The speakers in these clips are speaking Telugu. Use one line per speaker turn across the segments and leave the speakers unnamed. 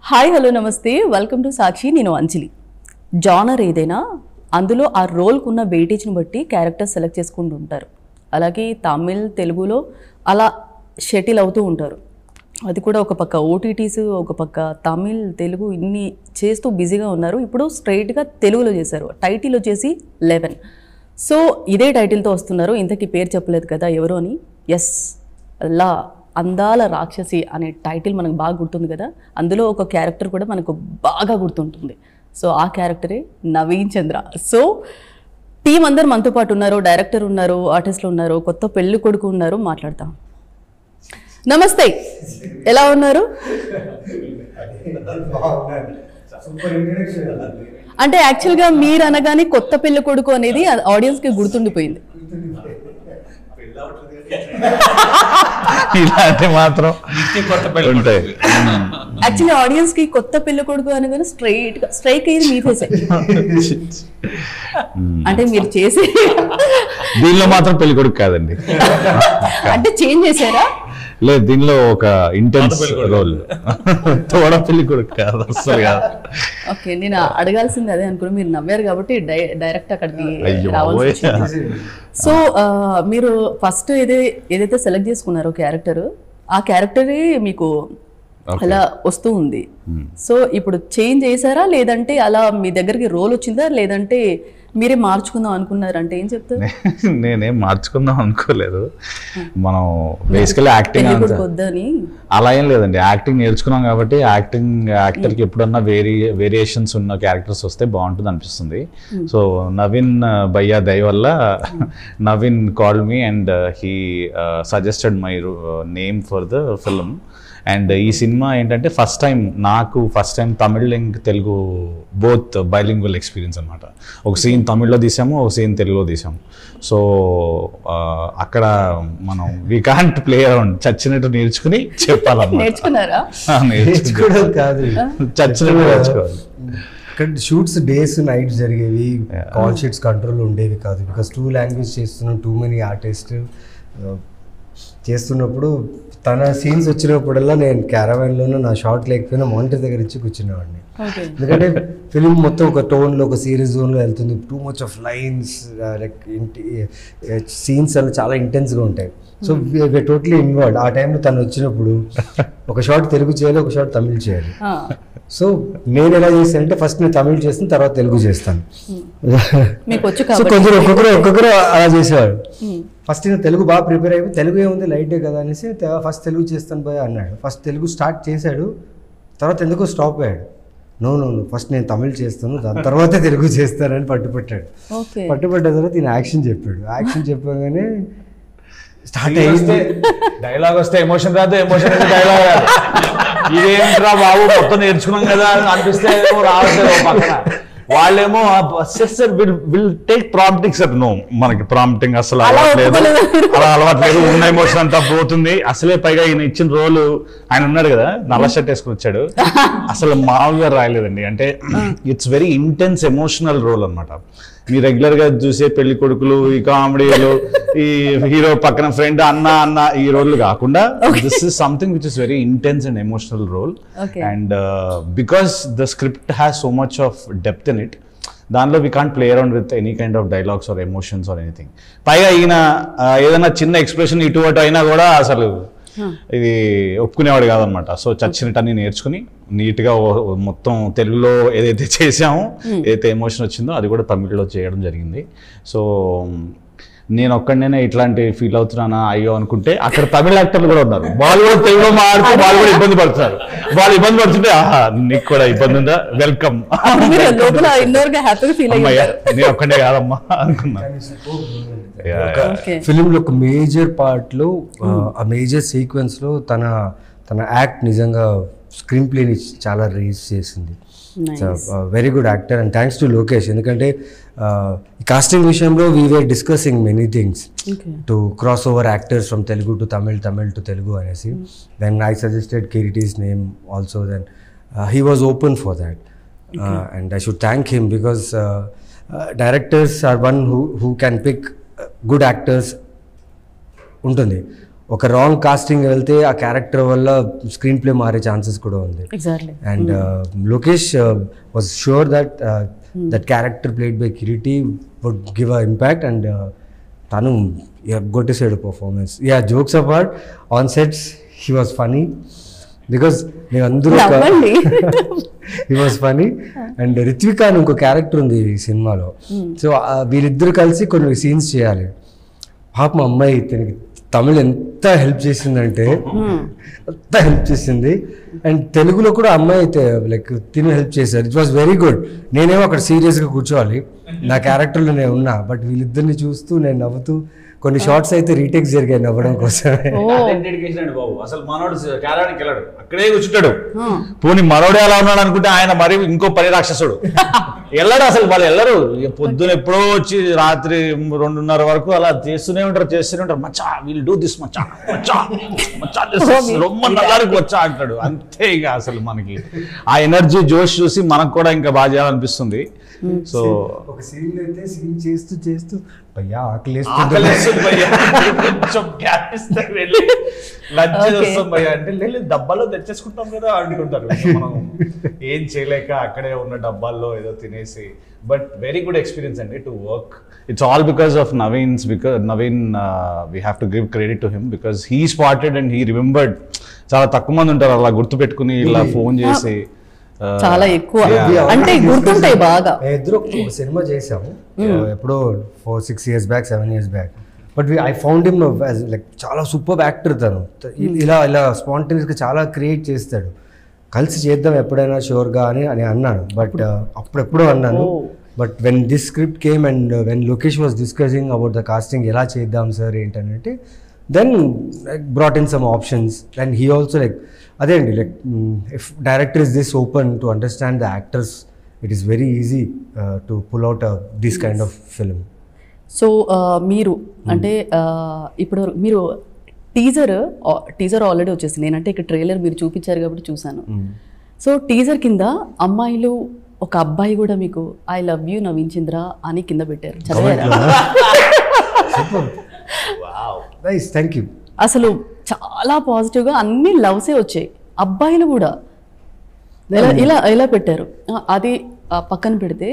హాయ్ హలో నమస్తే వెల్కమ్ టు సాక్షి. నేను అంజలి. జానర్ ఏదైనా అందులో ఆ రోల్కు ఉన్న వెయిటేజ్ని బట్టి క్యారెక్టర్ సెలెక్ట్ చేసుకుంటూ ఉంటారు. అలాగే తమిళ్ తెలుగులో అలా షటిల్ అవుతూ ఉంటారు. అది కూడా ఒక పక్క ఓటీటీస్, ఒక పక్క తమిళ్ తెలుగు ఇన్ని చేస్తూ బిజీగా ఉన్నారు. ఇప్పుడు స్ట్రైట్గా తెలుగులో చేశారు. టైటిల్ వచ్చేసి 11. సో ఇదే టైటిల్తో వస్తున్నారు. ఇంతకీ పేరు చెప్పలేదు కదా ఎవరు అని. ఎస్, అలా అందాల రాక్షసి అనే టైటిల్ మనకు బాగా గుర్తుంది కదా. అందులో ఒక క్యారెక్టర్ కూడా మనకు బాగా గుర్తుంటుంది. సో ఆ క్యారెక్టరే నవీన్ చంద్ర. సో టీం అందరు మనతో పాటు ఉన్నారు. డైరెక్టర్ ఉన్నారు, ఆర్టిస్టులు ఉన్నారు, కొత్త పెళ్లి కొడుకు ఉన్నారు. మాట్లాడతాం. నమస్తే, ఎలా ఉన్నారు? అంటే యాక్చువల్గా మీరు అనగానే కొత్త పెళ్లి కొడుకు అనేది ఆడియన్స్కి గుర్తుండిపోయింది.
ఇలాంటి మాత్రం ఉంటాయి.
యాక్చువల్లీ ఆడియన్స్ కి కొత్త పెళ్లి కొడుకు అనగానే స్ట్రైక్ అయ్యేది మీ ఫేసే. అంటే మీరు చేసే
దీనిలో మాత్రం పెళ్లి కొడుకు కాదండి.
అంటే చేంజ్ చేశారా?
లేదు, దీనిలో ఒక ఇంటెన్స్ రోల్. తోడ పెళ్లి కొడుకు కాదు, అసలు కాదు.
ఓకే, నేను అడగాల్సింది అదే అనుకున్నా. మీరు నవ్వారు కాబట్టి డైరెక్ట్ అక్కడికి రావాల్సి వచ్చింది. సో మీరు ఫస్ట్ ఏదైతే సెలెక్ట్ చేసుకున్నారో క్యారెక్టర్, ఆ క్యారెక్టరే మీకు అలా వస్తూ ఉంది. సో ఇప్పుడు చేంజ్ చేశారా, లేదంటే అలా మీ దగ్గరికి రోల్ వచ్చిందా, లేదంటే మీరే మార్చుకుందాం అనుకున్నారు? అంటే ఏం చెప్తారు?
నేనేం మార్చుకుందాం అనుకోలేదు. మనం బేసికల్లీ యాక్టింగ్
వద్దని
అలా ఏం లేదండి. యాక్టింగ్ నేర్చుకున్నాం కాబట్టి యాక్టర్కి ఎప్పుడన్నా వేరియేషన్స్ ఉన్న క్యారెక్టర్స్ వస్తే బాగుంటుంది అనిపిస్తుంది. సో నవీన్ భయ్యా దయ వల్ల Naveen called me and he suggested my name for the film. And ఈ సినిమా ఏంటంటే ఫస్ట్ టైం తమిళ్ ఇంక తెలుగు బోత్ బైలింగ్వల్ ఎక్స్పీరియన్స్ అనమాట. ఒక సీన్ తమిళ్లో తీసాము, ఒక సీన్ తెలుగులో తీసాము. సో అక్కడ మనం వీ కాంట్ ప్లే అరౌండ్, చచ్చినట్టు నేర్చుకుని చెప్పాలన్నమాట.
నేర్చుకున్నారా?
నేర్చుకోవడం కాదు,
చచ్చినట్టు నేర్చుకోవాలి.
ఇక్కడ షూట్స్ డేస్ నైట్స్ జరిగేవి, కాల్ షీట్స్ కంట్రోల్ ఉండేవి కాదు. బికాస్ 2 లాంగ్వేజ్ చేస్తున్నాం, టూ మెనీ ఆర్టిస్ట్ చేస్తున్నప్పుడు తన సీన్స్ వచ్చినప్పుడల్లా నేను క్యారవాన్లోనూ నా షార్ట్ లేకపోయినా మానిటర్ దగ్గర ఇచ్చి కూర్చునేవాడిని. ఎందుకంటే ఫిలిం మొత్తం ఒక టోన్లో, ఒక సీరియస్ జోన్లో వెళ్తుంది. Too much of lines, scenes అలా చాలా ఇంటెన్స్గా ఉంటాయి. So we're totally involved. ఆ టైంలో తను వచ్చినప్పుడు ఒక షార్ట్ తెలుగు చేయాలి, ఒక షార్ట్ తమిళ్ చేయాలి. సో నేను ఎలా చేస్తానంటే ఫస్ట్ నేను తమిళ్ చేస్తాను, తర్వాత తెలుగు చేస్తాను. సో కొంచెం ఒక్కొక్కరు అలా చేసేవాడు. ఫస్ట్ నేను తెలుగు బాగా ప్రిపేర్ అయిపోయి తెలుగు ఏముంది లైటే కదా అనేసి ఫస్ట్ తెలుగు చేస్తాను పోయి అన్నాడు. ఫస్ట్ తెలుగు స్టార్ట్ చేశాడు, తర్వాత ఎందుకో స్టాప్ అయ్యాడు. నో ఫస్ట్ నేను తమిళ్ చేస్తాను, దాని తర్వాతే తెలుగు చేస్తానని పట్టుపట్టాడు. పట్టుపట్టిన తర్వాత ఈయన యాక్షన్ చెప్పాడు. యాక్షన్ చెప్పగానే స్టార్ట్ అయ్యింది.
డైలాగ్ వస్తే ఎమోషన్ రాదు, ఎమోషన్ అయితే డైలాగ్ రాదు. ఇదేంట్రా బాబు మొత్తం నేర్చుకున్నాం కదా అని అనిపిస్తే రావట్లేదు పక్కన. వాళ్ళేమో will take prompting. Sir no, మనకి ప్రాంప్టింగ్ అసలు అలవాట్లేదు, అలా అలవాట్లేదు. ఉన్న ఎమోషన్ అంతా పోతుంది. అసలే పైగా ఈయన ఇచ్చిన రోలు, ఆయన ఉన్నాడు కదా నల్ల షర్ట్ వేసుకుని వచ్చాడు, అసలు మామూలుగా రాయలేదండి. అంటే it's very intense emotional role అనమాట. మీ రెగ్యులర్ గా చూసే పెళ్లి కొడుకులు, ఈ కామెడీలు, ఈ హీరో పక్కన ఫ్రెండ్ అన్న ఈ రోల్ కాకుండా this is something which is very intense and emotional role. And because the script has so much of depth in it, దానిలో we can't play around with any kind of dialogues or emotions or anything. పైగా ఈయన ఏదైనా చిన్న ఎక్స్ప్రెషన్ ఇటు అటు అయినా కూడా అసలు ఇది ఒప్పుకునేవాడు కాదనమాట. సో చచ్చినట్టు నేర్చుకుని నీట్గా మొత్తం తెలుగులో ఏదైతే చేసామో, ఏదైతే ఎమోషన్ వచ్చిందో అది కూడా తమిళ్లో చేయడం జరిగింది. సో నేను ఒక్కడనే ఇట్లాంటి ఫీల్ అవుతున్నానా అయ్యో అనుకుంటే అక్కడ తమిళ యాక్టర్లు కూడా ఉన్నారు. వాళ్ళు కూడా తెలుగులో మాట్లాడుతూ వాళ్ళు కూడా ఇబ్బంది పడుతున్నారు. వాళ్ళు ఇబ్బంది పడుతుంటే ఆహా నీకు కూడా ఇబ్బంది ఉందా, వెల్కమ్, నేను ఒక్కడే కాదమ్మా అనుకున్నా.
ఫిలింలో ఒక మేజర్ పార్ట్లో, ఆ మేజర్ సీక్వెన్స్ లో తన యాక్ట్ నిజంగా స్క్రీన్ ప్లేని చాలా రేస్ చేసింది. Very good actor and thanks to Lokesh. ఎందుకంటే కాస్టింగ్ విషయంలో we were discussing many things to cross over actors from Telugu to Tamil to Telugu అనేసి. Then I suggested Kireeti's name also. Then he was open for that and I should thank him because directors are one who can pick good actors ఉంటుంది. ఒక రాంగ్ కాస్టింగ్ వెళ్తే ఆ క్యారెక్టర్ వల్ల స్క్రీన్ ప్లే మారే ఛాన్సెస్ కూడా ఉంది.
Exactly.
And Lokesh was sure that that character played by Kireeti would give a impact and తను ఎగ్గొట్టేసాడు performance. Ya, jokes apart, on sets he was funny because మేమందరూ he was funny. And Ritvika అని ఇంకో క్యారెక్టర్ ఉంది ఈ సినిమాలో. సో వీళ్ళిద్దరు కలిసి కొన్ని సీన్స్ చేయాలి. పాపం అమ్మాయి తనకి తమిళ్ ఎంత హెల్ప్ చేసిందంటే ఎంత హెల్ప్ చేసింది. అండ్ తెలుగులో కూడా అమ్మాయి అయితే లైక్ తిని హెల్ప్ చేశారు. It was very good. నేనేమో అక్కడ సీరియస్గా కూర్చోవాలి, నా క్యారెక్టర్లో నేను ఉన్నా, బట్ వీళ్ళిద్దరిని చూస్తూ నేను నవ్వుతూ కొన్ని షార్ట్స్ అయితే రీటేక్స్ జరిగాయి నవ్వడం కోసమే.
డెడికేషన్ అండి బాబు. అసలు మనోడు కేరళకి వెళ్ళాడు, అక్కడే కూర్చుంటాడు. పోనీ మనోడే ఎలా ఉన్నాడు అనుకుంటే ఆయన మరి ఇంకో పని రాక్షసుడు వెళ్ళాడు. అసలు వాళ్ళు వెళ్ళరు. పొద్దున ఎప్పుడో వచ్చి రాత్రి 2:30 వరకు అలా చేస్తూనే ఉంటారు. మచ్చా విల్ డూ దిస్, మచ్చా మచ్చా మచ్చా రొమ్మ నల్లారికి వచ్చా అంటాడు. అంతే ఇక అసలు మనకి ఆ ఎనర్జీ జోష్ చూసి మనకు కూడా ఇంకా బాగా చేయాలనిపిస్తుంది. సో
ఒక సీన్ అయితే సీన్ చేస్తూ చేస్తూ భయ్యా
అంటే డబ్బాలో తెచ్చేసుకుంటాం కదా అనుకుంటారు. మనం ఏం చేయలేక అక్కడే ఉన్న డబ్బాల్లో ఏదో తినేసి. బట్ వెరీ గుడ్ ఎక్స్పీరియన్స్ అండి to work. It's all because of Naveen's. Because Naveen we have to give credit to him because he spotted and he remembered. చాలా తక్కువ మంది ఉంటారు అలా గుర్తు పెట్టుకుని ఇలా ఫోన్ చేసి.
చాలా ఎక్కువ అంటే గుర్తుంటాయి బాగా.
ఇద్దరు ఒక సినిమా చేసాము ఎప్పుడో 4-6 years back, 7 years back. But I found him like చాలా సూపర్ యాక్టర్ తను. ఇలా స్పాంటేనియస్గా చాలా క్రియేట్ చేస్తాడు. కలిసి చేద్దాం ఎప్పుడైనా షూర్గా అని అన్నాను. బట్ అప్పుడెప్పుడో అన్నాను. But when this script came and when Lokesh was discussing about the casting, ఎలా చేద్దాం సార్ ఏంటంటే, then brought in some options. And he also like అదే అండి, like if director is this open to understand the actors, it is very easy to pull out this kind of film.
So మీరు అంటే ఇప్పుడు మీరు టీజర్ ఆల్రెడీ వచ్చేసింది. నేనంటే ఇక్కడ ట్రైలర్ మీరు చూపించారు కాబట్టి చూసాను. సో టీజర్ కింద అమ్మాయిలు ఒక అబ్బాయి కూడా మీకు I love you Naveen Chandra అని కింద పెట్టారు. చదివారా?
Thank you.
అసలు చాలా పాజిటివ్గా అన్ని లవ్సే వచ్చాయి. అబ్బాయిలు కూడా ఇలా పెట్టారు. అది పక్కన పెడితే,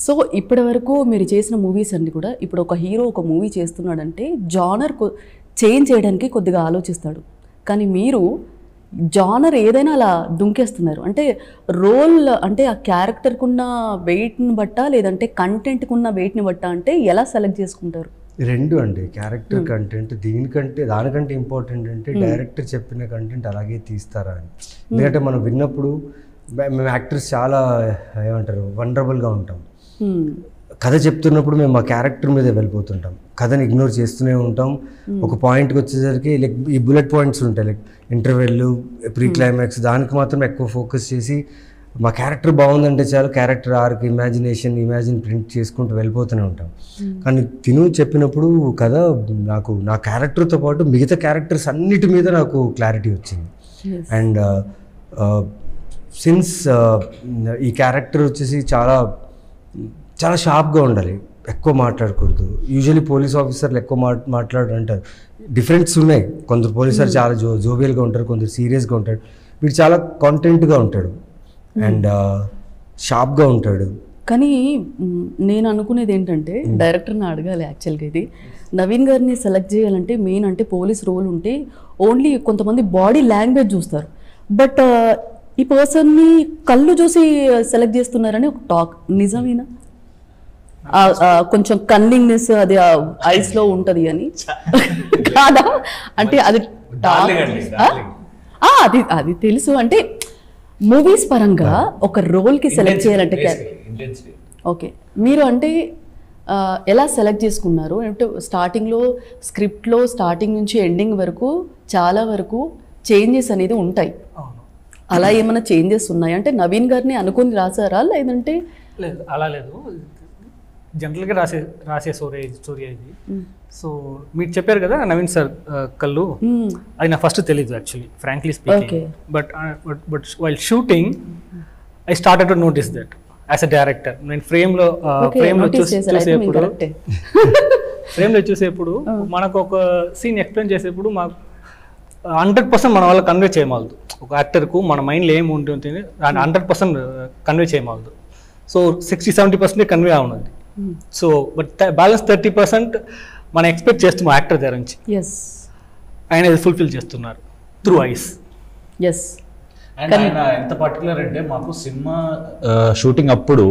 సో ఇప్పటి వరకు మీరు చేసిన మూవీస్ అన్ని కూడా, ఇప్పుడు ఒక హీరో ఒక మూవీ చేస్తున్నాడంటే జానర్ చేంజ్ చేయడానికి కొద్దిగా ఆలోచిస్తాడు. కానీ మీరు జానర్ ఏదైనా అలా దుంకేస్తున్నారు. అంటే రోల్ అంటే ఆ క్యారెక్టర్కి ఉన్న వెయిట్ని బట్టా లేదంటే కంటెంట్కి ఉన్న వెయిట్ని బట్టా, అంటే ఎలా సెలెక్ట్ చేసుకుంటారు?
రెండు అండి. క్యారెక్టర్ కంటెంట్ దానికంటే ఇంపార్టెంట్ అంటే డైరెక్టర్ చెప్పిన కంటెంట్ అలాగే తీస్తారా అని. ఎందుకంటే మనం విన్నప్పుడు మేము యాక్టర్స్ చాలా ఏమంటారు వనరబుల్గా ఉంటాం. కథ చెప్తున్నప్పుడు మేము మా క్యారెక్టర్ మీదే వెళ్ళిపోతుంటాం, కథని ఇగ్నోర్ చేస్తూనే ఉంటాం. ఒక పాయింట్కి వచ్చేసరికి లైక్ ఈ బుల్లెట్ పాయింట్స్ ఉంటాయి, లైక్ ఇంటర్వెల్, ప్రీ క్లైమాక్స్, దానికి మాత్రం ఎక్కువ ఫోకస్ చేసి మా క్యారెక్టర్ బాగుందంటే చాలు, క్యారెక్టర్ ఆర్క్ ఇమాజిన్ ప్రింట్ చేసుకుంటూ వెళ్ళిపోతూనే ఉంటాం. కానీ తిను చెప్పినప్పుడు కదా నాకు నా క్యారెక్టర్తో పాటు మిగతా క్యారెక్టర్స్ అన్నిటి మీద నాకు క్లారిటీ వచ్చింది. అండ్ సిన్స్ ఈ క్యారెక్టర్ వచ్చేసి చాలా చాలా షార్ప్గా ఉండాలి, ఎక్కువ మాట్లాడకూడదు. యూజువల్లీ పోలీస్ ఆఫీసర్లు ఎక్కువ మాట్లాడంటారు. డిఫరెంట్స్ ఉన్నాయి. కొందరు పోలీసులు చాలా జోవియల్గా ఉంటారు, కొందరు సీరియస్గా ఉంటాడు. వీడు చాలా కాంటెంట్గా ఉంటాడు అండ్ షార్ప్గా ఉంటాడు.
కానీ నేను అనుకునేది ఏంటంటే, డైరెక్టర్ని అడగాలి యాక్చువల్గా. ఇది నవీన్ గారిని సెలెక్ట్ చేయాలంటే మెయిన్ అంటే పోలీస్ రోల్ ఉంటే ఓన్లీ కొంతమంది బాడీ లాంగ్వేజ్ చూస్తారు, బట్ ఈ పర్సన్ని కళ్ళు చూసి సెలెక్ట్ చేస్తున్నారని ఒక టాక్. నిజమేనా? కొంచెం కన్నింగ్నెస్ అది ఐస్లో ఉంటుంది అని కాదా? అంటే అది అది తెలుసు. అంటే మూవీస్ పరంగా ఒక రోల్కి సెలెక్ట్ చేయాలంటే ఓకే, మీరు అంటే ఎలా సెలెక్ట్ చేసుకున్నారు? అంటే స్టార్టింగ్లో స్క్రిప్ట్లో స్టార్టింగ్ నుంచి ఎండింగ్ వరకు చాలా వరకు చేంజెస్ అనేది ఉంటాయి. అలా ఏమైనా చేంజెస్ ఉన్నాయి అంటే నవీన్ గారిని అనుకుని రాసారా లేదంటే?
లేదు, అలా లేదు. జనరల్గా రాసే స్టోరీ ఇది. సో మీరు చెప్పారు కదా నవీన్ సార్ కళ్ళు, అది నా ఫస్ట్ తెలీదు actually, frankly speaking. But while shooting I started to notice that as a director. నేను ఫ్రేమ్లో చూసేప్పుడు ఫ్రేమ్లో చూసేప్పుడు మనకు ఒక సీన్ ఎక్స్ప్లెయిన్ చేసేప్పుడు మాకు 100% మన వల్ల కన్వే చేయగలదు. ఒక యాక్టర్కు మన మైండ్లో ఏమి ఉంటుంది 100% కన్వే చేయగలదు. సో 60-70% కన్వే అవునది. సో బట్ బ్యాలెన్స్ 30% మనం ఎక్స్పెక్ట్ చేస్తున్నాం యాక్టర్ దగ్గర నుంచి.
ఎస్,
ఆయన ఇది ఫుల్ఫిల్ చేస్తున్నారు త్రూ ఐస్.
ఎస్.
అండ్ ఆయన ఎంత పర్టికులర్ అంటే మాకు సినిమా షూటింగ్ అప్పుడు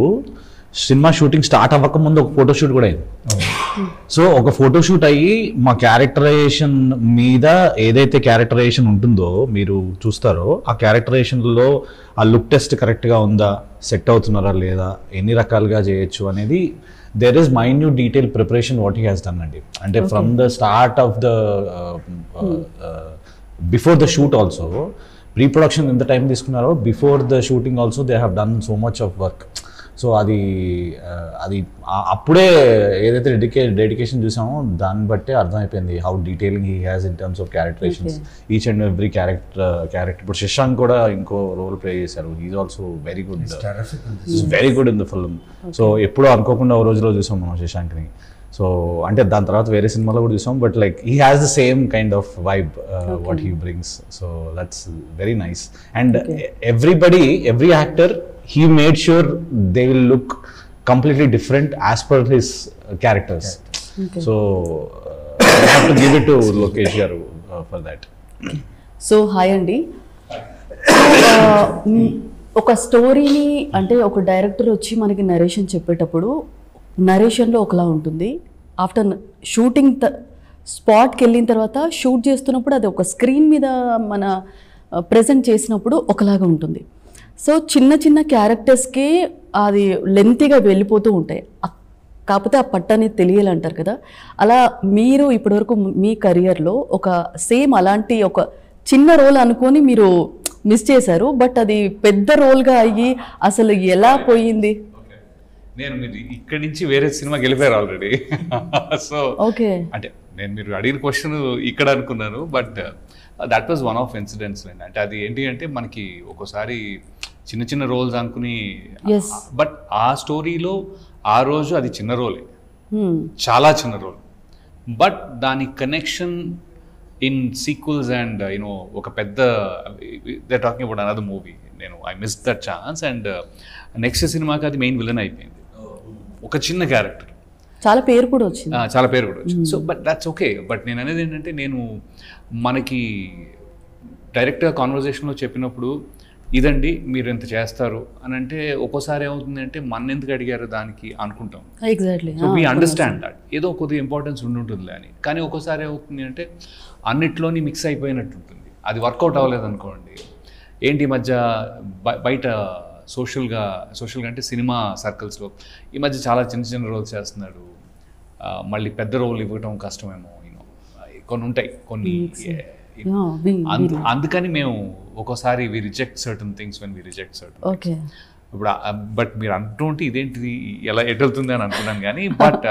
సినిమా షూటింగ్ స్టార్ట్ అవ్వకముందు ఒక ఫోటోషూట్ కూడా అయింది. సో ఒక ఫోటోషూట్ అయ్యి మా క్యారెక్టరైజేషన్ మీద ఏదైతే క్యారెక్టరైజేషన్ ఉంటుందో మీరు చూస్తారో ఆ క్యారెక్టరైజేషన్లో ఆ లుక్ టెస్ట్ కరెక్ట్గా ఉందా, సెట్ అవుతున్నారా లేదా, ఎన్ని రకాలుగా చేయొచ్చు అనేది there is minute detail preparation what he has done అండి. అంటే from the start of the before the shoot also pre-production ఎంత టైం తీసుకున్నారో before the shooting also they have done so much of work. So అది అప్పుడే ఏదైతే డెడికేషన్ చూసామో దాన్ని బట్టే అర్థమైపోయింది how detailing he has in terms of characterisations, each and every character. ఇప్పుడు శశాంక్ కూడా ఇంకో రోల్ ప్లే చేశారు. Is also very good, very good in the film. So ఎప్పుడో అనుకోకుండా ఓ రోజులో చూసాం మనం శశాంక్ని. సో అంటే దాని తర్వాత వేరే సినిమాలో కూడా చూసాం, but like he has the same kind of vibe what he brings. So that's very nice. And every actor he made sure they will look completely different as per his characters. Okay. So I have to give it to Lokesh garu for that.
So hi అండి. ఒక స్టోరీని అంటే ఒక డైరెక్టర్ వచ్చి మనకి నరేషన్ చెప్పేటప్పుడు నరేషన్లో ఒకలా ఉంటుంది, ఆఫ్టర్ షూటింగ్ స్పాట్కి వెళ్ళిన తర్వాత షూట్ చేస్తున్నప్పుడు అది ఒక స్క్రీన్ మీద మన ప్రజెంట్ చేసినప్పుడు ఒకలాగా ఉంటుంది. సో చిన్న చిన్న క్యారెక్టర్స్కి అది లెంతీగా వెళ్ళిపోతూ ఉంటాయి, కాకపోతే ఆ పట్టు అనేది తెలియాలంటారు కదా. అలా మీరు ఇప్పటివరకు మీ కెరియర్లో ఒక సేమ్ అలాంటి ఒక చిన్న రోల్ అనుకొని మీరు మిస్ చేశారు, బట్ అది పెద్ద రోల్గా అయ్యి అసలు ఎలా పోయింది?
నేను మీరు ఇక్కడి నుంచి వేరే సినిమాకి వెళ్ళిపోయారు ఆల్రెడీ. సో
ఓకే,
అంటే నేను మీరు అడిగిన క్వశ్చన్ ఇక్కడ అనుకున్నాను, but that was one of incidents. అంటే అది ఏంటి అంటే మనకి ఒక్కోసారి చిన్న చిన్న రోల్స్ అనుకుని, బట్ ఆ స్టోరీలో ఆ రోజు అది చిన్న రోలే, చాలా చిన్న రోల్, బట్ దాని connection in sequels and you know ఒక పెద్ద they talking about another movie. నేను I miss that chance and next సినిమాకి అది మెయిన్ విలన్ అయిపోయింది. ఒక చిన్న క్యారెక్టర్,
చాలా పేరు కూడా వచ్చింది,
చాలా పేరు కూడా వచ్చింది. So but that's okay. But నేను అనేది ఏంటంటే నేను మనకి డైరెక్ట్గా కాన్వర్జేషన్లో చెప్పినప్పుడు ఇదండి మీరు ఎంత చేస్తారు అని అంటే ఒక్కోసారి ఏమవుతుందంటే మన ఎందుకు అడిగారు దానికి అనుకుంటాం.
Exactly.
So we understand that ఏదో కొద్దిగా ఇంపార్టెన్స్ ఉంటుందిలే అని. కానీ ఒక్కోసారి ఏమవుతుంది అంటే అన్నిట్లోని మిక్స్ అయిపోయినట్టు ఉంటుంది, అది వర్కౌట్ అవ్వలేదు అనుకోండి. ఏంటి ఈ మధ్య బయట సోషల్గా అంటే సినిమా సర్కిల్స్లో ఈ మధ్య చాలా చిన్న చిన్న రోల్స్ చేస్తున్నాడు, మళ్ళీ పెద్ద రోల్ ఇవ్వటం కష్టమేమో, యూనో కొన్ని ఉంటాయి కొన్ని. అందుకని మేము ఒక్కోసారి we reject certain things when we reject certain.
Okay.
ఇప్పుడు బట్ మీరు అంటుంటే ఇదేంటిది ఎలా ఎటుతుంది అని అనుకున్నాను. కానీ బట్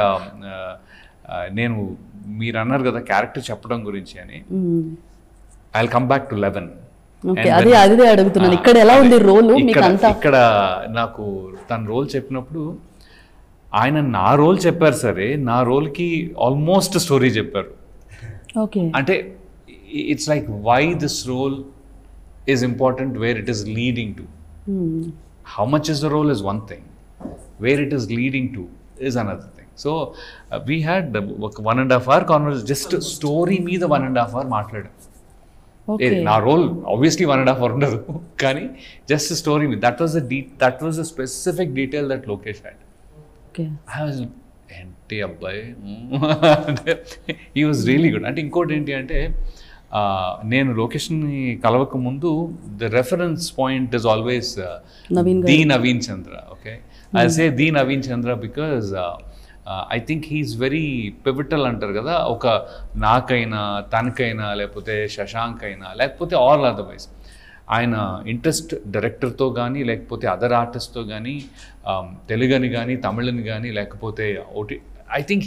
నేను మీరు అన్నారు కదా క్యారెక్టర్ చెప్పడం గురించి అని, I will come back to 11.
అదే అడుగుతున్నాను, ఇక్కడ ఎలా ఉంది రోల్ మీకు అంతా?
ఇక్కడ నాకు తన రోల్ చెప్పినప్పుడు ఆయన నా రోల్ చెప్పారు, సరే నా రోల్కి ఆల్మోస్ట్ స్టోరీ చెప్పారు.
ఓకే.
అంటే it's like why this role is important, where it is leading to. How much is the role is one thing, where it is leading to is another thing. So we had ఒక 1.5 hour కాన్వర్సేషన్, జస్ట్ స్టోరీ మీద 1.5 hour మాట్లాడాం. నా రోల్ ఆబ్వియస్లీ 1.5 hour ఉండదు, కానీ జస్ట్ స్టోరీ మీద. That was the specific detail that Lokesh had. I was ఏంటి అబ్బాయి, హీ వాజ్ రియలీ గుడ్. అంటే ఇంకోటి ఏంటి అంటే నేను లోకేష్ని కలవక ముందు the reference point is always the Naveen Chandra. Okay, I say the Naveen Chandra because I think he's very pivotal అంటారు కదా, ఒక నాకైనా తనకైనా లేకపోతే శశాంక్ అయినా లేకపోతే ఆల్ అదర్వైజ్ ఆయన ఇంట్రెస్ట్ డైరెక్టర్తో కానీ లేకపోతే అదర్ ఆర్టిస్ట్తో కానీ తెలుగుని కానీ తమిళని కానీ లేకపోతే I think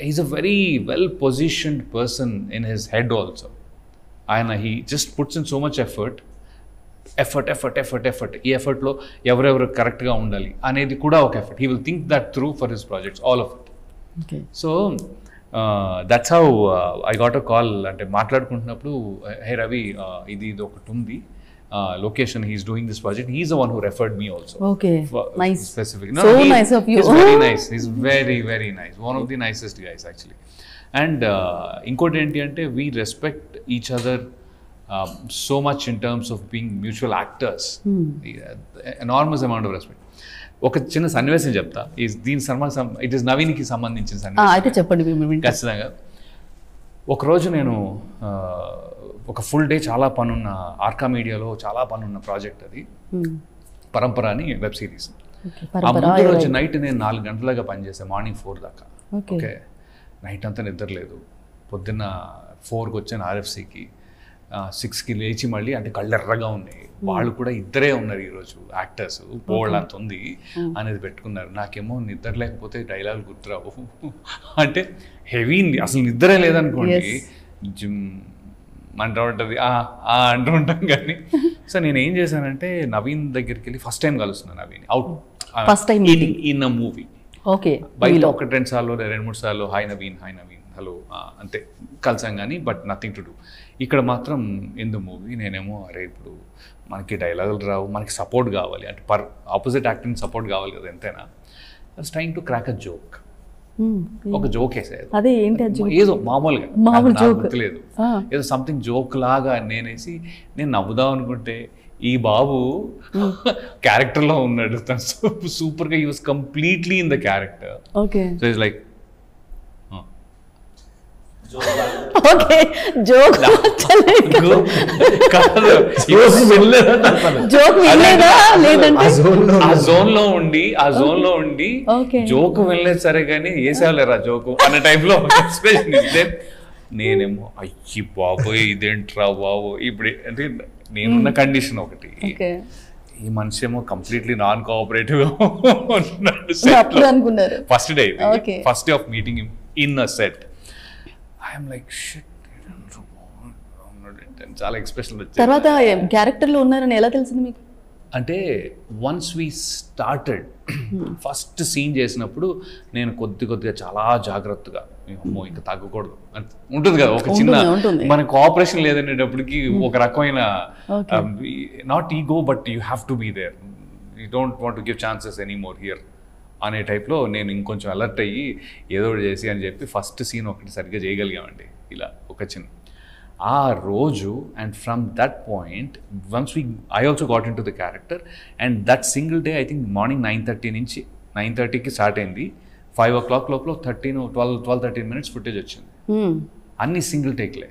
he's a very well positioned person in his head also. And he just puts in so much effort. ఈ ఎఫర్ట్లో ఎవరెవరు కరెక్ట్గా ఉండాలి అనేది కూడా ఒక effort. He will think that through for his projects, all of it.
Okay.
So that's how I got a call. అంటే మాట్లాడుకుంటున్నప్పుడు హే రవి ఇది ఒకటి ఉంది location, he's doing this project, he's the one who referred me also.
Okay, nice,
specific.
So nice of you.
He's very nice. He's very, very nice. One of the nicest guys actually. And ఇంకోటి ఏంటి అంటే we respect each other so much in terms of being mutual actors. Enormous amount of respect. ఒక చిన్న సన్నివేశం చెప్తా. దీని ఇట్ ఈస్ నవీన్కి సంబంధించిన సన్నివేశం.
అయితే చెప్పండి.
ఖచ్చితంగా. ఒకరోజు నేను ఒక ఫుల్ డే చాలా పనున్న ఆర్కా మీడియాలో చాలా పనున్న ప్రాజెక్ట్ అది, పరంపర అని వెబ్ సిరీస్. ఆ ముందు రోజు నైట్ నేను 4 గంటలుగా పనిచేసాను, మార్నింగ్ 4 దాకా. ఓకే, నైట్ అంతా నిద్ర లేదు. పొద్దున్న 4కి వచ్చాను ఆర్ఎఫ్సికి, 6కి లేచి మళ్ళీ, అంటే కళ్ళు ఎర్రగా ఉన్నాయి. వాళ్ళు కూడా ఇద్దరే ఉన్నారు ఈరోజు యాక్టర్స్, బోల్డ్ అంత ఉంది అనేది పెట్టుకున్నారు. నాకేమో నిద్ర లేకపోతే డైలాగ్ గుర్తురావు. అంటే హెవీ, అసలు నిద్రే లేదనుకోండి, జిమ్ అంటూ ఉంటుంది అంటూ ఉంటాం. కానీ సో నేను ఏం చేశానంటే నవీన్ దగ్గరికి వెళ్ళి ఫస్ట్ టైం కలుస్తున్నాను Naveen out
first time
in a movie.
Okay,
బయట 1-2 సార్లు 2-3 సార్లు హాయ్ నవీన్ హలో అంతే కలిసాం, కానీ బట్ నథింగ్ టు డూ. ఇక్కడ మాత్రం ఇన్ ద మూవీ నేనేమో అరే ఇప్పుడు మనకి డైలాగులు రావు, మనకి సపోర్ట్ కావాలి, అంటే ఆపోజిట్ యాక్టింగ్ సపోర్ట్ కావాలి కదా ఎంతైనా. I was trying to crack a joke. ఒక జోక్ వేసేది,
అదే ఏంటి
ఏదో మామూలుగా గుర్తులేదు, ఏదో సంథింగ్ జోక్ లాగా నేనేసి నేను నవ్వుదాం అనుకుంటే ఈ బాబు క్యారెక్టర్లో ఉన్నాడు. తను సూపర్గా he was completely in the character.
Okay,
so it's like
okay joke
ఆ జోన్ లో ఉండి జోక్ వెళ్ళలేదు సరే కానీ వేసేవాళ్ళరా జోకు అన్న టైప్ లో ఎక్స్ప్రెషన్ ఇస్తే నేనేమో అయ్యి బాబోయ్ ఇదేంట్రా బాబు ఇప్పుడు అంటే నేనున్న కండిషన్ ఒకటి, ఈ మనిషి ఏమో కంప్లీట్లీ నాన్ కోఆపరేటివ్
అనుకున్నారు.
First day of meeting in a set I'm like shit, చాలా ఎక్స్ప్రెషన్ వచ్చాయి.
తర్వాత క్యారెక్టర్లో ఉన్నారని ఎలా తెలిసింది మీకు?
అంటే once we started first scene చేసినప్పుడు నేను కొద్దిగా చాలా జాగ్రత్తగా అమ్మో ఇంకా తగ్గకూడదు ఉంటుంది కదా, ఒక చిన్న మన కోఆపరేషన్ లేదనేటప్పటికి ఒక రకమైన not ego but you have to be there, you don't want to give chances any more here అనే టైప్లో నేను ఇంకొంచెం అలర్ట్ అయ్యి ఏదో ఒకటి చేసి అని చెప్పి ఫస్ట్ సీన్ ఒకటి సరిగ్గా చేయగలిగామండి ఇలా ఒక చిన్న ఆ రోజు. And from that point once I also got in to the character and that single day I think morning 9:30 నుంచి 9:30కి స్టార్ట్ అయింది, 5 o'clock లోపల 12-13 minutes ఫుటేజ్ వచ్చింది. అన్ని సింగిల్ టేక్లే,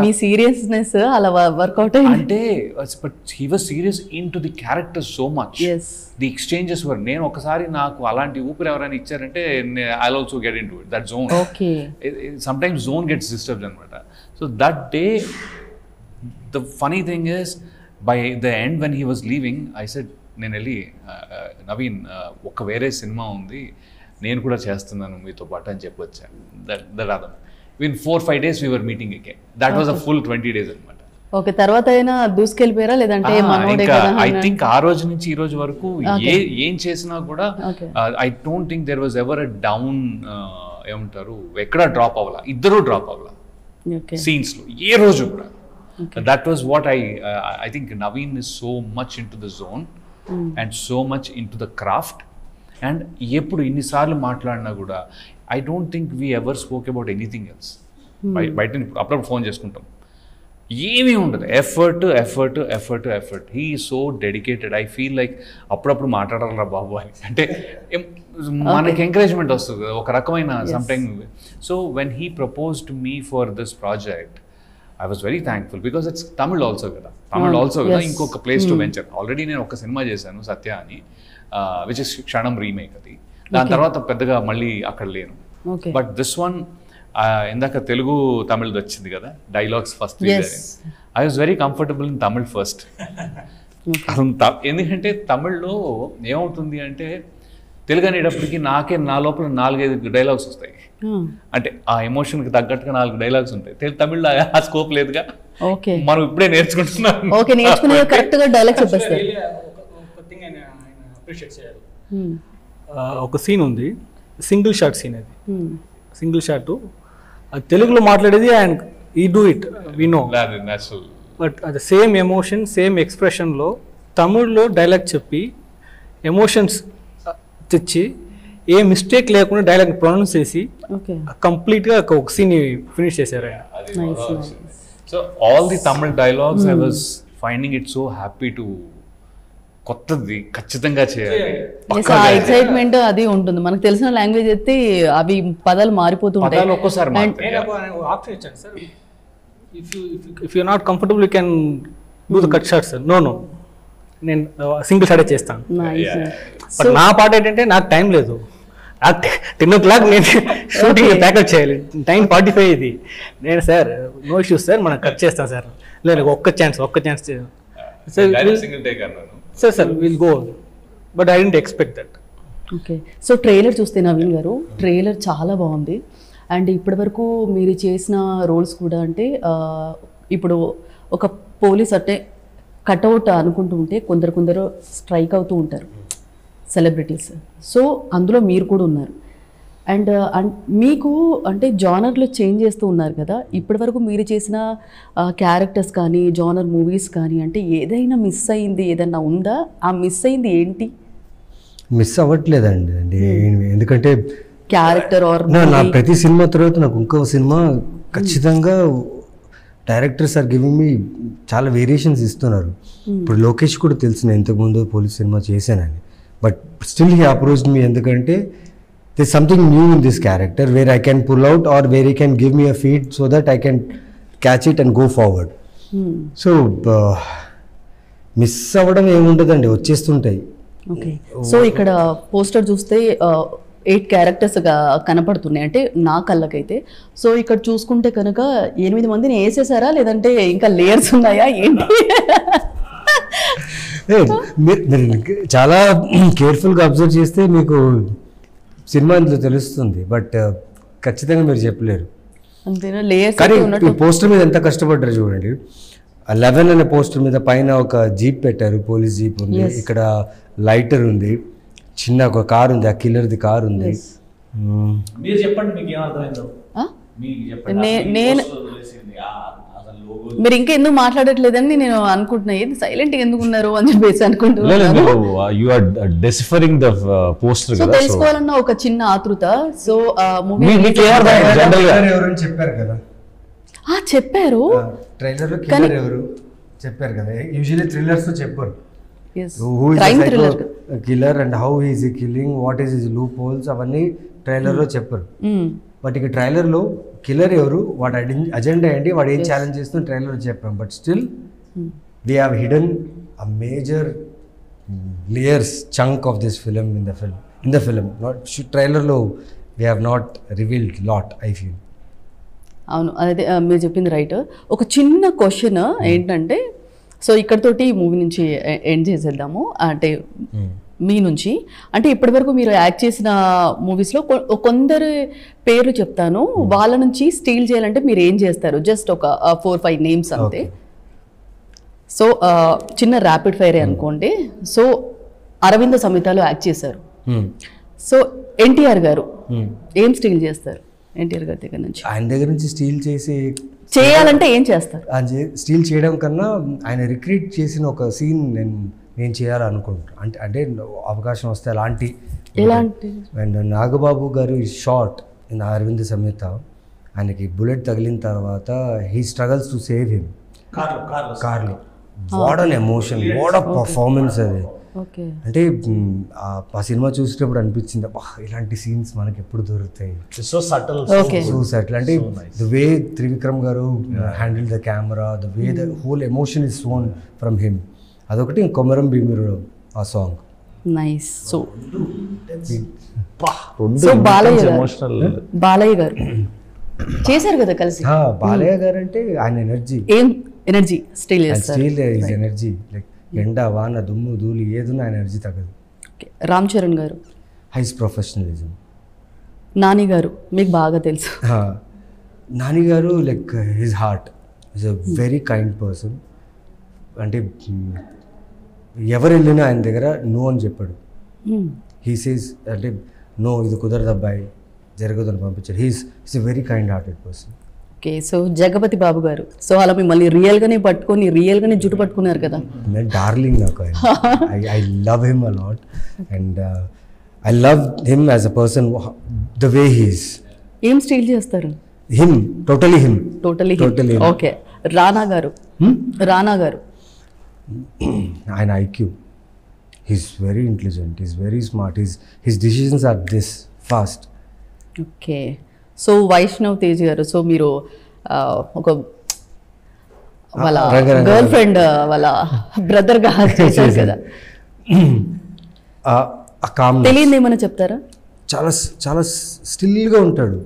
మీ సీరియస్నెస్ అలా వర్కౌట్ అయింది.
అంటే but he was serious into the character so much, the exchanges were. నేను ఒకసారి నాకు అలాంటి ఊపిరి ఎవరైనా ఇచ్చారంటే I also get into it that zone. Sometimes zone gets disturbed అనమాట. So that day the funny thing is by the end when he was leaving I said, నేను వెళ్ళి నవీన్ ఒక వేరే సినిమా ఉంది నేను కూడా చేస్తున్నాను మీతో పాటు అని చెప్పొచ్చాను. దట్ అదం win 4-5 days we were meeting again. That was a full 20 days అనమాట.
ఓకే, తర్వాత అయినా దూసుకెళ్ళిపోయారా లేదంటే
ఐ థింక్ ఆ రోజు నుంచి ఈ రోజు వరకు ఏం చేసినా కూడా I don't think there was ever a down, ఏమంటారు ఎక్కడ డ్రాప్ అవ్వాలా, ఇద్దరు డ్రాప్ అవ్వాలా సీన్స్ లో ఏ రోజు కూడా. That was what I think Naveen is so much in to the zone and so much in to the craft. And ఎప్పుడు ఇన్నిసార్లు మాట్లాడినా కూడా I don't think we ever spoke about anything else. బయట అప్పుడప్పుడు ఫోన్ చేసుకుంటాం, ఏమీ ఉండదు, effort. He is so dedicated. I feel like అప్పుడప్పుడు మాట్లాడాలరా బాబు అని, అంటే మనకి ఎంకరేజ్మెంట్ వస్తుంది కదా ఒక రకమైన some time. So when he proposed me for this project I was very thankful because it's Tamil also కదా, ఇంకొక ప్లేస్ టు వెంచర్. ఆల్రెడీ నేను ఒక సినిమా చేశాను సత్య అని, విచ్ ఇస్ క్షణం రీమేక్. అది దాని తర్వాత పెద్దగా మళ్ళీ అక్కడ లేను. బట్ దిస్ వన్ ఇందాక తెలుగు తమిళది వచ్చింది కదా dialogues first, I was very comfortable in Tamil first. ఎందుకంటే తమిళ్లో ఏమవుతుంది అంటే తెలుగు అనేటప్పటికి నా లోపల 4-5 డైలాగ్స్ వస్తాయి, అంటే ఆ ఎమోషన్కి తగ్గట్టుగా 4 డైలాగ్స్ ఉంటాయి. తమిళ్లో ఆ స్కోప్ లేదుగా, మనం ఇప్పుడే నేర్చుకుంటున్నాం.
ఒక సీన్ ఉంది, సింగిల్ షాట్ సీన్ అది, సింగిల్ షాట్. అది తెలుగులో మాట్లాడేది ఆయన ఈ do it we know,
Natural.
But అది సేమ్ ఎమోషన్ సేమ్ ఎక్స్ప్రెషన్లో తమిళ్లో డైలాగ్ చెప్పి ఎమోషన్స్ తెచ్చి ఏ మిస్టేక్ లేకుండా డైలాగ్ ప్రొనౌన్స్ చేసి
ఓకే
కంప్లీట్గా ఒక సీన్ ఫినిష్ చేశారు ఆయన.
So all the Tamil dialogues, I was finding it so happy to కొత్తది ఖచ్చితంగా చేయాలి.
ఆ ఎక్సైట్మెంట్ అది ఉంటుంది. మనకు తెలిసిన లాంగ్వేజ్ అయితే అవి పదాలు మారిపోతూ ఉంటాయి.
పదాలు ఒక్కోసారి మారుతాయి.
ఆప్షన్ ఇచ్చాను sir, if you not comfortable you can do the cut shot sir. No నేను సింగిల్ షాటే చేస్తాను. బట్ నా పాట ఏంటంటే నాకు టైం లేదు, నాకు 10 o'clock నేను షూటింగ్ ప్యాకప్ చేయాలి, 9:45 ఇది. నేను సార్ నో ఇష్యూస్ సార్ మనం కట్ చేస్తాం సార్, లేదు ఒక్క ఛాన్స్
సింగిల్ టేక్ అన్నాను.
Sir will go, but I didn't expect that.
Okay, so trailer చూస్తే నవీన్ గారు ట్రైలర్ చాలా బాగుంది. అండ్ ఇప్పటివరకు మీరు చేసిన రోల్స్ కూడా అంటే ఇప్పుడు ఒక పోలీస్ అంటే కట్అవుట్ అనుకుంటూ ఉంటే కొందరు స్ట్రైక్ అవుతూ ఉంటారు సెలబ్రిటీస్. సో అందులో మీరు కూడా ఉన్నారు. అండ్ మీకు అంటే జానర్లో చేంజ్ చేస్తూ ఉన్నారు కదా, ఇప్పటివరకు మీరు చేసిన క్యారెక్టర్స్ కానీ జానర్ మూవీస్ కానీ అంటే ఏదైనా మిస్ అయింది ఏదైనా ఉందా? ఆ మిస్ అయింది ఏంటి?
మిస్ అవ్వట్లేదండి ఎందుకంటే
క్యారెక్టర్ ఆర్
నా ప్రతి సినిమా తర్వాత నాకు ఇంకో సినిమా ఖచ్చితంగా డైరెక్టర్స్ ఆర్ గివింగ్ మీ చాలా వేరియేషన్స్ ఇస్తున్నారు. ఇప్పుడు లోకేష్ కూడా తెలిసిన ఇంతకుముందు పోలీస్ సినిమా చేశానని, but still he approached me ఎందుకంటే this something new in this character where I can pull out or where I can give me a feed so that I can catch it and go forward. So miss అవ్వడం ఏముండదండి, వచ్చేస్తుంటాయి.
ఓకే, సో ఇక్కడ పోస్టర్ చూస్తే 8 క్యారెక్టర్స్ కనపడుతున్నాయి అంటే నా కళ్ళకైతే. సో ఇక్కడ చూసుకుంటే కనుక 8 మందిని వేసేసారా లేదంటే ఇంకా లేయర్స్ ఉన్నాయా ఏంటి?
మీరు చాలా కేర్ఫుల్గా అబ్జర్వ్ చేస్తే మీకు సినిమా ఇందులో తెలుస్తుంది, బట్ ఖచ్చితంగా మీరు చెప్పలేరు.
అంతేనా? లేయర్స్
కానీ ఈ పోస్టర్ మీద ఎంత కష్టపడ్డారు చూడండి. 11 అనే పోస్టర్ మీద పైన ఒక జీప్ పెట్టారు, పోలీస్ జీప్ ఉంది, ఇక్కడ లైటర్ ఉంది, చిన్న ఒక కార్ ఉంది, ఆ కిల్లర్ది కార్ ఉంది.
మీరు చెప్పండి మీకు ఏం అర్థమైందో.
నేను మీరు ఇంకా ఎందుకు మాట్లాడట్లేదని నేను అనుకుంటున్నా, ఏది సైలెంట్ గా ఎందుకు ఉన్నారు అని చెప్పేసి అనుకుంటున్నాను. తెలుసుకోవాలన్న ఒక చిన్న ఆతృత. సో మూవీ
చెప్పారు కదా,
చెప్పారు
ట్రైలర్ లో కిల్లర్ ఎవరు చెప్పారు కదా. యూజువల్లీ థ్రిల్లర్స్ లో చెప్పారు killer and how is killing, what is his loop holes, అవన్నీ ట్రైలర్ లో చెప్పారు. బట్ ఇక ట్రైలర్ లో కిల్లర్ ఎవరు, వాడు అజెండా ఏంటి, వాడు ఏం ఛాలెంజ్ చేస్తున్న ట్రైలర్ చెప్పాం. But still we have hidden a major layers chunk of this film in the film. Trailer లో we have not revealed lot I feel.
అవును, అదే మీరు చెప్పింది రైట్. ఒక చిన్న క్వశ్చన్ ఏంటంటే, సో ఇక్కడతోటి ఈ మూవీ నుంచి ఎండ్ చేసేద్దాము. అంటే మీ నుంచి అంటే ఇప్పటివరకు మీరు యాక్ట్ చేసిన మూవీస్లో కొందరు పేర్లు చెప్తాను, వాళ్ళ నుంచి స్టీల్ చేయాలంటే మీరు ఏం చేస్తారు? జస్ట్ ఒక 4-5 నేమ్స్ అంతే. సో చిన్న ర్యాపిడ్ ఫైర్ అనుకోండి. సో అరవింద సమేతలో యాక్ట్ చేశారు. సో ఎన్టీఆర్ గారు ఏం స్టీల్ చేస్తారు ఎన్టీఆర్ గారి దగ్గర నుంచి?
ఆయన దగ్గర నుంచి స్టీల్
చేయాలంటే ఏం చేస్తారు?
స్టీల్ చేయడం కన్నా ఆయన రిక్రియేట్ చేసిన ఒక సీన్ నేను చేయాలనుకుంటున్నాను. అంటే అవకాశం వస్తే అలాంటి అండ్ నాగబాబు గారు ఈ షార్ట్ ఇన్ అరవింద్ సమేత, ఆయనకి బుల్లెట్ తగిలిన తర్వాత he struggles to save him కార్లో. What an emotion, what a performance అది. అంటే ఆ సినిమా చూసేటప్పుడు అనిపించింది, ఇలాంటి సీన్స్ మనకి ఎప్పుడు దొరుకుతాయి. సో సటిల్ అంటే the way Trivikram garu handle the camera, the way the whole emotion is shown from him. అదొకటి కొమరం భీముడు ఆ సాంగ్
నైస్. సో బాలయ్య గారు చేశారు కదా కలిసి.
బాలయ్య గారు అంటే ఆయన ఎనర్జీ,
ఏం ఎనర్జీ స్టీల్ చేస్తారు.
ఎనర్జీ లైక్ ఎండ వాన దుమ్ము ధూళి ఏదున్నా ఆయన ఎనర్జీ తగ్గదు.
రామ్ చరణ్ గారు
హైస్ ప్రొఫెషనలిజం.
నాని గారు మీకు బాగా తెలుసు.
నాని గారు like his heart is a very kind person. అంటే ఎవరు వెళ్ళినా ఆయన దగ్గర నో అని చెప్పాడు. హీ సేస్ అంటే నో ఇది కుదరదు అబ్బాయి జరగదు అని పంపించాడు. He's a very kind hearted person.
Okay, so Jagapathi Babu garu so అలా మిమ్మల్ని రియల్గానే పట్టుకొని రియల్గానే జుట్టు పట్టుకున్నారు కదా.
నేను డార్లింగ్ నాకు I love him a lot and I love him as a person the way he's.
ఏం స్టీల్ చేస్తారు?
Him totally him.
Totally. Okay, Rana garu. Rana garu
ఆయన IQ, he's very intelligent, he's very smart, his decisions are this fast.
Okay, so Vaishnav Tej garu so మీరు ఒక వాళ్ళ గర్ల్ ఫ్రెండ్ వాళ్ళ బ్రదర్ గా చేశారు కదా, తెలియదు ఏమైనా చెప్తారా?
చాలా చాలా స్టిల్గా ఉంటాడు.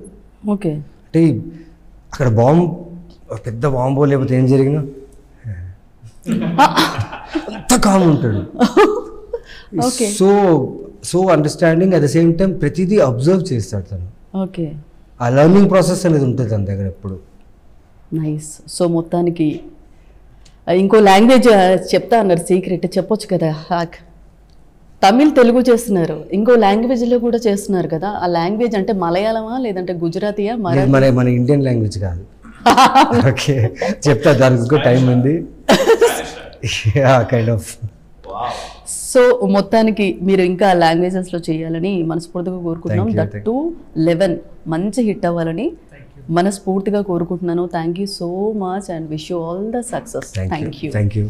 ఓకే,
అంటే అక్కడ పెద్ద బాంబో లేకపోతే ఏం జరిగినా అంత కామ్ ఉంటాడు.
Okay,
so understanding at the same time ప్రతిదీ అబ్జర్వ్ చేస్తాడు తను.
ఓకే,
ఆ లర్నింగ్ ప్రాసెస్ అనేది ఉంటుంది తన దగ్గర ఎప్పుడు.
నైస్. సో మొత్తానికి ఇంకో లాంగ్వేజ్ చెప్తా అన్నారు, సీక్రెట్ చెప్పొచ్చు కదా. తమిళ్ తెలుగు చేస్తున్నారు, ఇంకో లాంగ్వేజ్లో కూడా చేస్తున్నారు కదా. ఆ లాంగ్వేజ్ అంటే మలయాళమా లేదంటే గుజరాతీయా?
మన ఇండియన్ లాంగ్వేజ్ కాదు. ఓకే చెప్తా, దానికి ఇంకో టైం ఉంది. Kind of.
సో మొత్తానికి మీరు ఇంకా లాంగ్వేజెస్లో చేయాలని మనస్ఫూర్తిగా కోరుకుంటున్నాం. దట్ టు 11 మంచి హిట్ అవ్వాలని మనస్ఫూర్తిగా కోరుకుంటున్నాను. Thank you so much and wish you all the success. Thank you.
Thank you.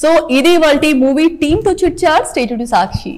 So ఇది వాళ్ళ మూవీ టీమ్ తో chit chat. Stay tuned to Sakshi.